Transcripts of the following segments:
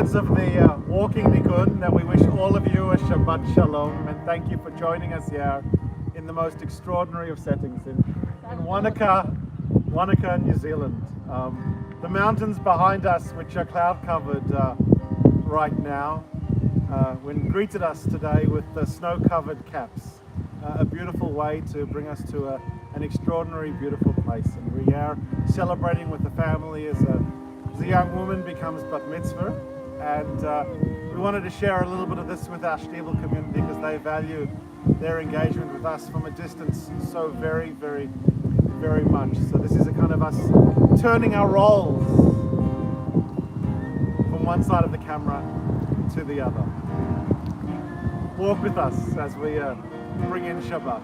words of the walking Nikkun that we wish all of you a Shabbat Shalom, and thank you for joining us here in the most extraordinary of settings in Wanaka, New Zealand. The mountains behind us, which are cloud covered right now, when greeted us today with the snow covered caps. A beautiful way to bring us to an extraordinary, beautiful place. And we are celebrating with the family as a young woman becomes bat mitzvah. And we wanted to share a little bit of this with our Shtiebel community because they value their engagement with us from a distance so very, very, very much. So this is a kind of us turning our roles from one side of the camera to the other. Walk with us as we bring in Shabbat.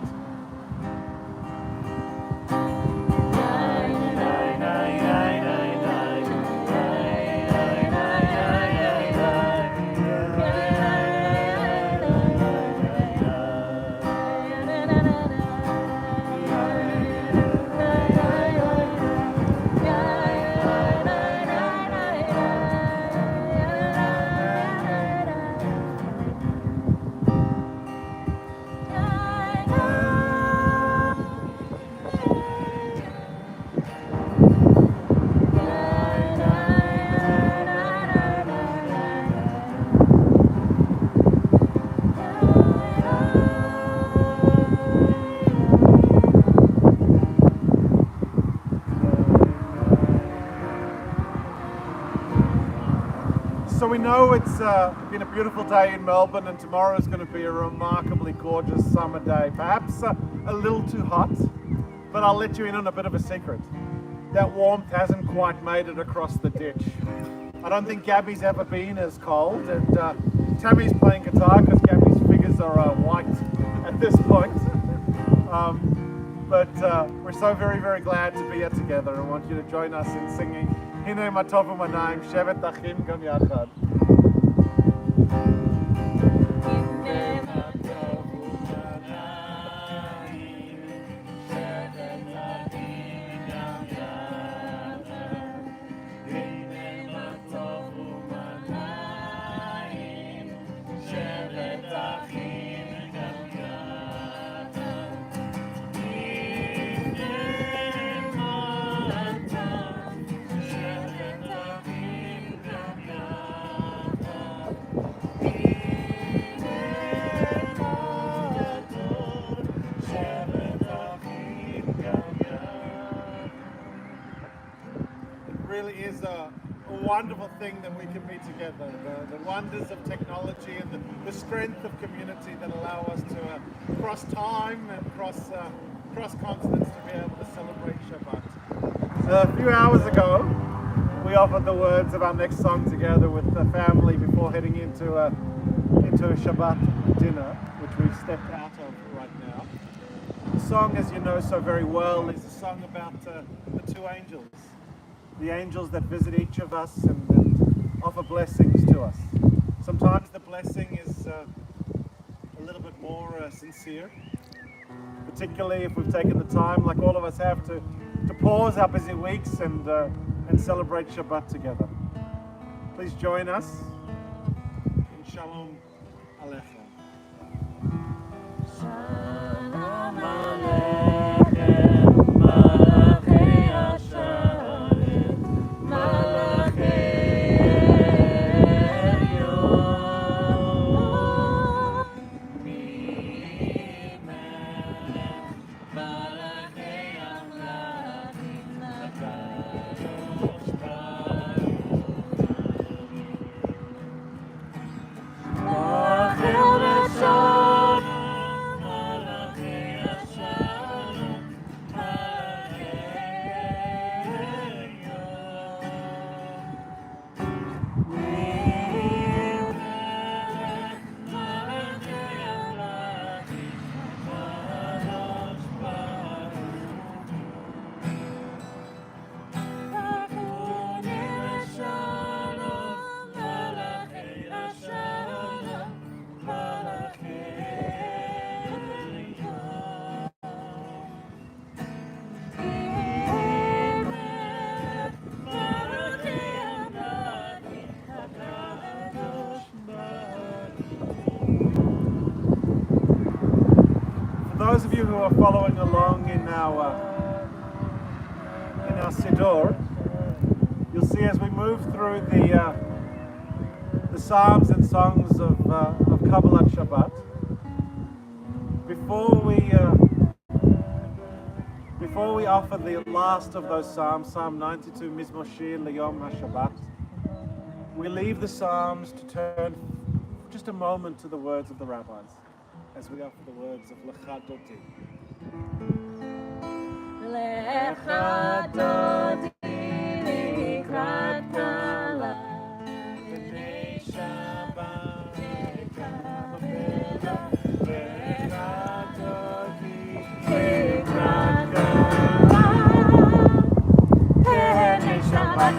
So we know it's been a beautiful day in Melbourne, and tomorrow is going to be a remarkably gorgeous summer day. Perhaps a little too hot, but I'll let you in on a bit of a secret. That warmth hasn't quite made it across the ditch. I don't think Gabby's ever been as cold, and Tammy's playing guitar because Gabby's fingers are white at this point. But we're so very, very glad to be here together and want you to join us in singing Hine ma tov u'manayim, shevet achim gam yachad. Really is a wonderful thing that we can be together. The wonders of technology and the strength of community that allow us to cross time and cross continents to be able to celebrate Shabbat. So a few hours ago, we offered the words of our next song together with the family before heading into a Shabbat dinner, which we've stepped out of right now. The song, as you know so very well, is a song about the two angels. The angels that visit each of us and offer blessings to us. Sometimes the blessing is a little bit more sincere, particularly if we've taken the time, like all of us have, to pause our busy weeks and celebrate Shabbat together. Please join us in Shalom Aleichem. Shalom Aleichem, Malachei Hashem, Malachei Elyon, Mimelech, Malachei Amlachim, Nakadosh Baruch Hu. those of you who are following along in our Siddur, you'll see as we move through the psalms and songs of Kabbalat Shabbat, before we offer the last of those psalms, Psalm 92, Mizmor Shir L'Yom HaShabbat, we leave the psalms to turn for just a moment to the words of the rabbis, as we offer the words of Lecha Dodi. Lecha Dodi Likrat Kala B'nei Shabbat Lecha Dodi Likrat Kala B'nei Shabbat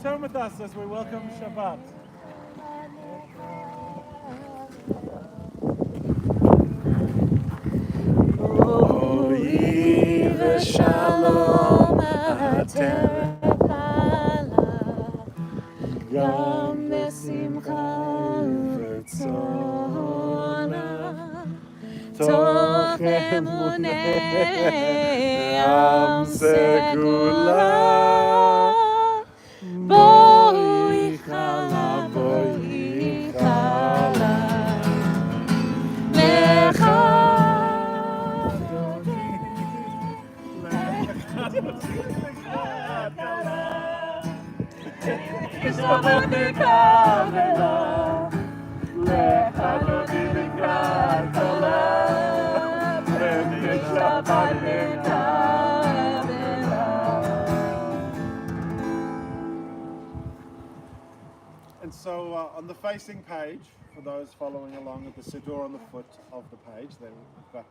Turn with us as we welcome Shabbat. Oh, ye v'shalom Yom v'simcha v'tzona Toch emunei am segula Boi chala Lecha And so on the facing page, for those following along with the Siddur on the foot of the page, then we've got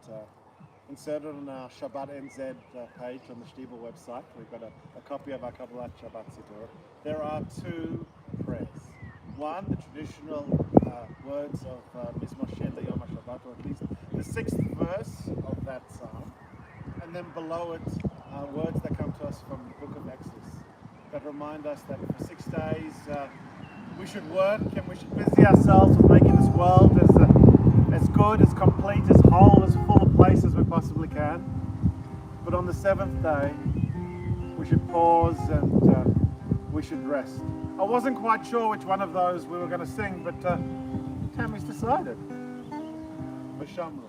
inserted on our Shabbat NZ page on the Shtiebel website, we've got a copy of our Kabbalat Shabbat Siddur. There are two prayers. One, the traditional words of Mizmor Shir L'Yom HaShabbat, or at least the 6th verse of that psalm. And then below it, words that come to us from the book of Exodus that remind us that for 6 days we should work and we should busy ourselves with making this world as good, as complete, as whole, as full of place as we possibly can. But on the 7th day, we should pause and we should rest. I wasn't quite sure which one of those we were going to sing, but Tammy's decided. V'shamru.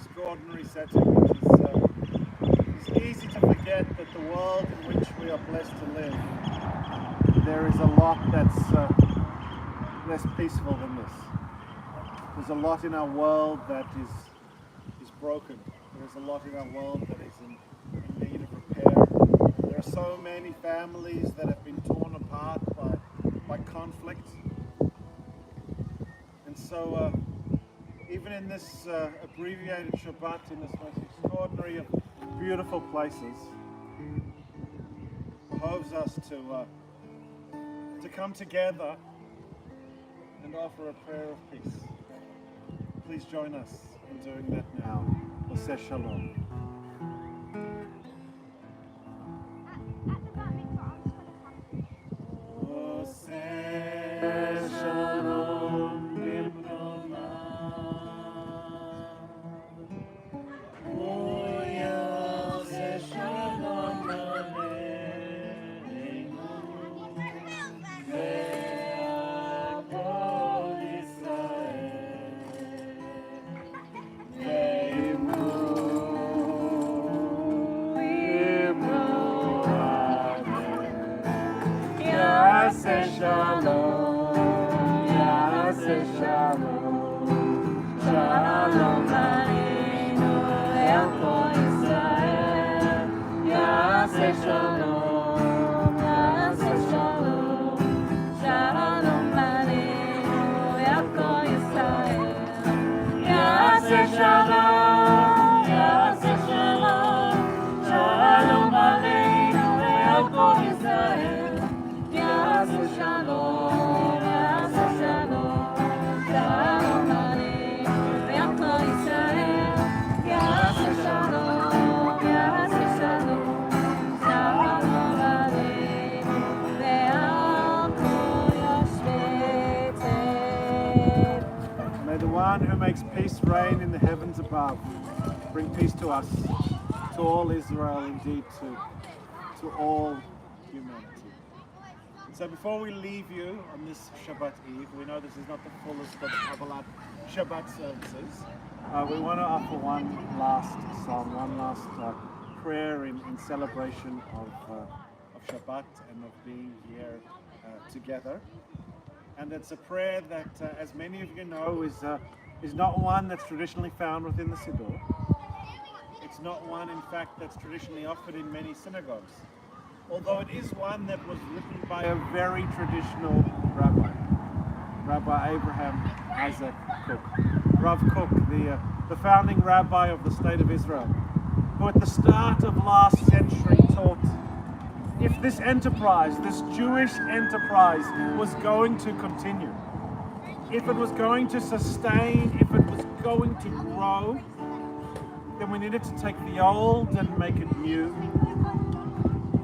Extraordinary setting, which is easy to forget that the world in which we are blessed us to live, there is a lot that's less peaceful than this. There's a lot in our world that is broken. There's a lot in our world that is in need of repair. There are so many families that have been torn apart by conflict. And so even in this abbreviated Shabbat, in this most extraordinary of beautiful places, behoves us to come together and offer a prayer of peace. Please join us in doing that now. Oseh Shalom. Oseh Shalom Bimroma. Oseh Shalom Aleinu. Ve'akol Shalom, Yaseh Shalom, Shalom Aleinu, El Kol Yisrael. Yaseh Shalom, Yaseh Shalom, Shalom Aleinu, El Kol Yisrael. Yaseh Shalom, Yaseh Shalom, Shalom Aleinu, El Kol Yisrael. Yaseh Shalom, Yaseh Shalom, Shalom Aleinu, El Kol Yisrael. Yaseh Shalom, Yaseh Shalom, Shalom Aleinu, El Kol Yoshvei. May the one who makes peace reign in the heavens above bring peace to us, to all Israel, indeed to all humanity. So before we leave you on this Shabbat Eve, we know this is not the fullest of Kabbalat Shabbat services. We want to offer one last song, one last prayer in celebration of Shabbat and of being here together. And it's a prayer that, as many of you know, is not one that's traditionally found within the Siddur. It's not one, in fact, that's traditionally offered in many synagogues. Although it is one that was written by a very traditional rabbi, Rabbi Abraham Isaac Kook, Rav Kook, the founding rabbi of the state of Israel, who at the start of last century taught, if this enterprise, this Jewish enterprise, was going to continue, if it was going to sustain, if it was going to grow, then we needed to take the old and make it new.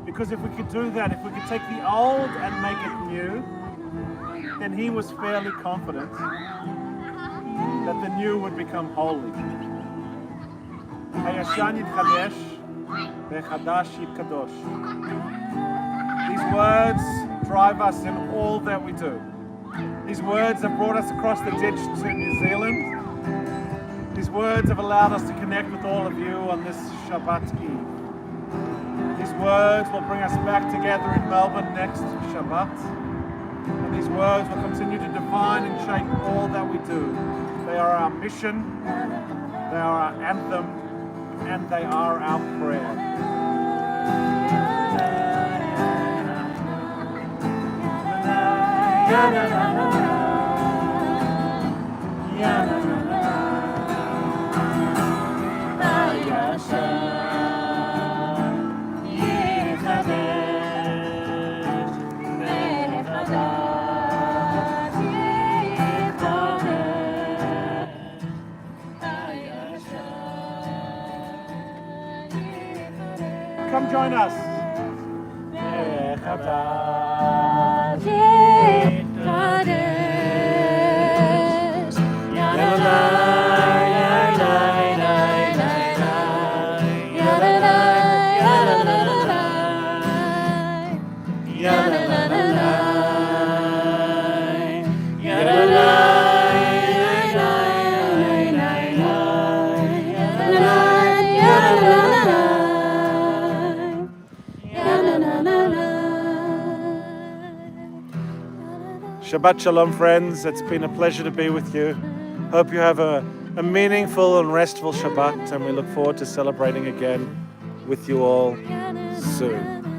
Because if we could do that, if we could take the old and make it new, then he was fairly confident that the new would become holy. Hayashan yitchadesh, ve'chadash yitkadosh. These words drive us in all that we do. These words have brought us across the ditch to New Zealand. These words have allowed us to connect with all of you on this Shabbat Eve. These words will bring us back together in Melbourne next Shabbat. And these words will continue to define and shape all that we do. They are our mission, they are our anthem, and they are our prayer. Come join us. La la la la. Shabbat Shalom, friends. It's been a pleasure to be with you. Hope you have a meaningful and restful Shabbat, and we look forward to celebrating again with you all soon.